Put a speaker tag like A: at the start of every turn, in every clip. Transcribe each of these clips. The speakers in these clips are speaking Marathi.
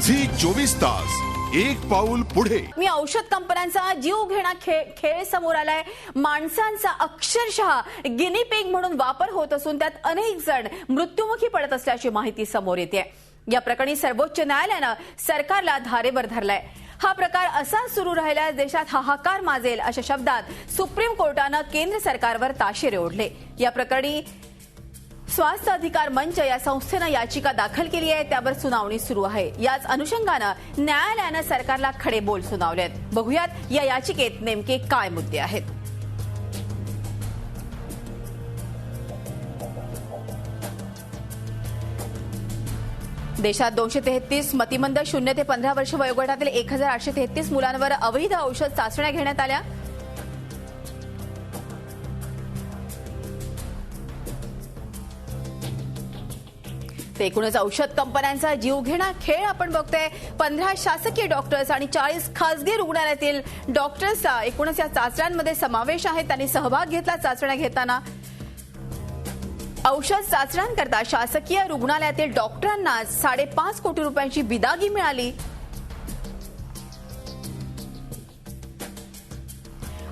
A: झी 24 तास एक पाऊल पुढे।
B: मी औषध कंपन्यांचा जीव घेणा खेळ समोर आलाय। माणसांचा अक्षरशः गिनी पिग म्हणून वापर होत असून त्यात अनेक जण मृत्युमुखी पडत असल्याची माहिती समोर येते। या प्रकरणी सर्वोच्च न्यायालयाने सरकारला धारेवर धरलाय। हा प्रकार असा सुरू राहिल्यास देशात हाहाकार माजेल अशा शब्दात सुप्रीम कोर्टाने केंद्र सरकारवर ताशेरे ओढले। या प्रकरणी स्वास्थ्य अधिकार मंच या संस्थेने याचिका दाखल केली आहे, त्यावर सुनावणी सुरू आहे। याच अनुषंगाने न्यायालयाने सरकारला खडे बोल सुनावलेत। बघूयात या याचिकेत नेमके काय मुद्दे आहेत। देशात 233 मतिमंद 0 ते 15 वर्ष वयोगटातील 1833 मुलांवर अवैध औषध चाचण्या घेण्यात आल्या। एकूणच औषध कंपन्यांचा जीवघेणा खेळ आपण बघतोय। 15 शासकीय डॉक्टर्स आणि 40 खासगी रुग्णालयातील डॉक्टर्सचा एकूणच या चाचण्यांमध्ये समावेश आहे। त्यांनी सहभाग घेतला चाचण्या घेताना। औषध चाचण्यांकरता शासकीय रुग्णालयातील डॉक्टरांना 5.5 कोटी रुपयांची बिदागी मिळाली।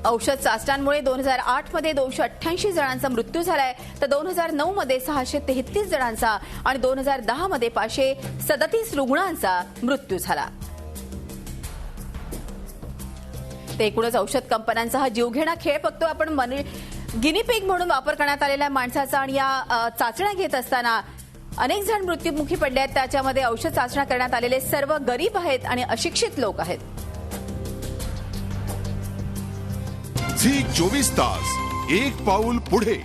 B: औषध चाचण्यांमुळे 2008 मध्ये 288 जणांचा मृत्यू झालाय, तर 2009 मध्ये 633 जणांचा आणि 2010 मध्ये 537 रुग्णांचा मृत्यू झाला। एकूणच औषध कंपन्यांचा हा जीवघेणा खेळ बघतो आपण। गिनी पिग म्हणून वापर करण्यात आलेल्या माणसाचा आणि या चाचण्या घेत असताना अनेक जण मृत्युमुखी पडले आहेत। त्याच्यामध्ये औषध चाचण्या करण्यात आलेले सर्व गरीब आहेत आणि अशिक्षित लोक आहेत।
A: झी 24 तास एक पाऊल पुढे।